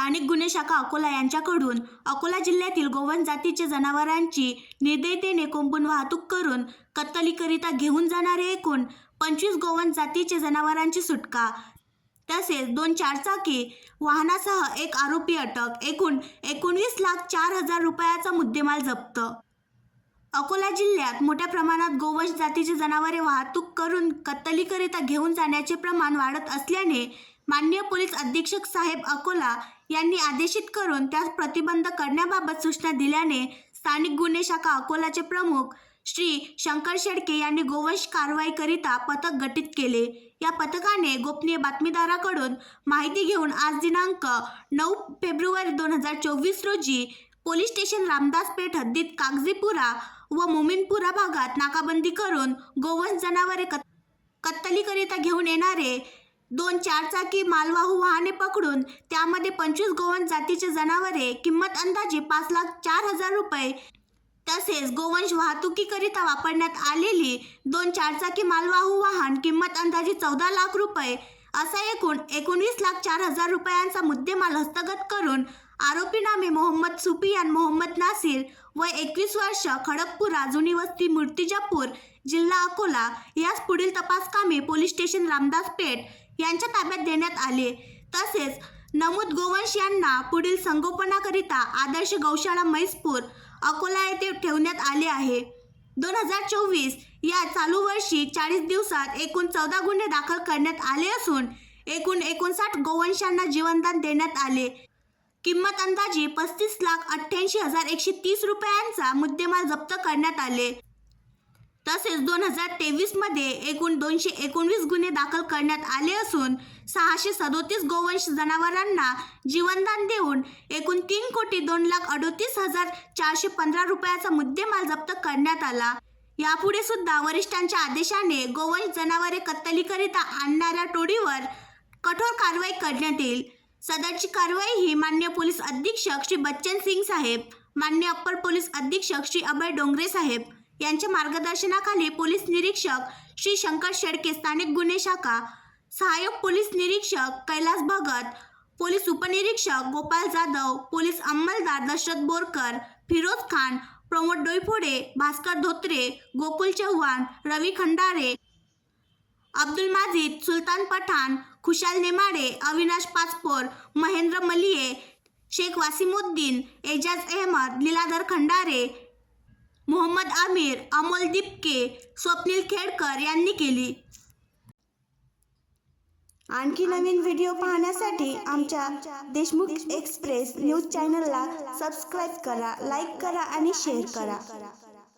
स्थानिक गुन्हे शाखा अकोला यांच्याकडून अकोला जिल्ह्यातील गोवंश जातीच्या जनावरांची निर्दयतेने कोंबून वाहतूक करून कत्तलीकरिता घेऊन जाणारे एकूण 25 गोवंश जातीच्या जनावरांची सुटका, तसेच 2 चारचाकी वाहनासह एक आरोपी अटक, एकूण 19,04,000 रुपयाचा मुद्देमाल जप्त। अकोला जिल्ह्यात मोठ्या प्रमाणात गोवंश जातीची जनावरे वाहतूक करून कत्तलीकरिता घेऊन जाण्याचे प्रमाण वाढत असल्याने माननीय पोलीस अधीक्षक साहेब अकोला यांनी आदेशित करून त्यास प्रतिबंध करण्याबाबत सूचना दिल्याने स्थानिक गुन्हे शाखा अकोलाचे प्रमुख श्री शंकर शेडके यांनी गोवंश कारवाईकरिता पथक गठीत केले। या पथकाने गोपनीय बातमीदाराकडून माहिती घेऊन आज दिनांक 9 फेब्रुवारी 2024 रोजी पोलीस स्टेशन रामदासपेठ हद्दीत कागजीपुरा व मोमीनपुरा भागात नाकाबंदी करून गोवंश जनावरे कत्तलीकरिता घेऊन येणारे 2 चारचाकी मालवाहू वाहने पकडून त्यामध्ये 25 गोवंश जातीचे जनावरे किंमत अंदाजे 5,04,000 रुपये तसेच गोवंश वाहतुकीकरिता वापरण्यात आलेली 2 चारचाकी मालवाहू वाहन किंमत अंदाजे 14 लाख रुपये असा एकूण 19,04,000 रुपयांचा मुद्देमाल हस्तगत करून आरोपी नामे मोहम्मद सुफियान मोहम्मद नासिर वय 21 वर्ष, खडकपुरा, जुनी वस्ती, मूर्तिजापूर, जिल्हा अकोला यास पुढील तपास कामे पोलीस स्टेशन रामदासपेठ यांच्या ताब्यात देण्यात आले। तसेच नमूद गोवंश यांना पुढील संगोपनाकरिता आदर्श गौशाळा म्हैसपूर अकोला येथे ठेवण्यात आले आहे। 2024 या चालू वर्षी 40 दिवसात एकूण 14 गुन्हे दाखल करण्यात आले असून एकूण 59 गोवंशांना जीवनदान देण्यात आले। किंमत अंदाजे 35,88,130 रुपयांचा मुद्देमाल जप्त करण्यात आले। तसेच 2023 मध्ये एकूण 219 गुन्हे दाखल करण्यात आले असून 637 गोवंश जनावरांना जीवनदान देऊन एकूण 3,02,38,415 रुपयाचा मुद्देमाल जप्त करण्यात आला। यापुढे सुद्धा वरिष्ठांच्या आदेशाने गोवंश जनावरे कत्तलीकरिता आणणाऱ्या टोळीवर कठोर कारवाई करण्यात येईल। सदरची कारवाई ही माननीय पोलीस अधीक्षक श्री बच्चन सिंग साहेब, माननीय अप्पर पोलीस अधीक्षक श्री अभय डोंगरे साहेब यांच्या मार्गदर्शनाखाली पोलीस निरीक्षक श्री शंकर शेडके, स्थानिक गुन्हे शाखा, सहाय्यक पोलीस निरीक्षक कैलास भगत, पोलीस उपनिरीक्षक गोपाल जाधव, पोलीस अंमलदार दशरथ बोरकर, फिरोज खान, प्रमोद डोईफोडे, भास्कर धोत्रे, गोकुल चव्हाण, रवी खंडारे, अब्दुल माजिद, सुलतान पठाण, खुशाल नेमाडे, अविनाश पाचपोर, महेंद्र मलिये, शेख वासिमुद्दीन, एजाज अहमद, लीलाधर खंडारे, मोहम्मद आमिर, अमोल दिपके, स्वप्नील खेडकर यांनी केली। आणखी नवीन व्हिडिओ पाहण्यासाठी आमच्या देशमुख एक्सप्रेस न्यूज चॅनलला सबस्क्राईब करा, लाईक करा आणि शेअर करा।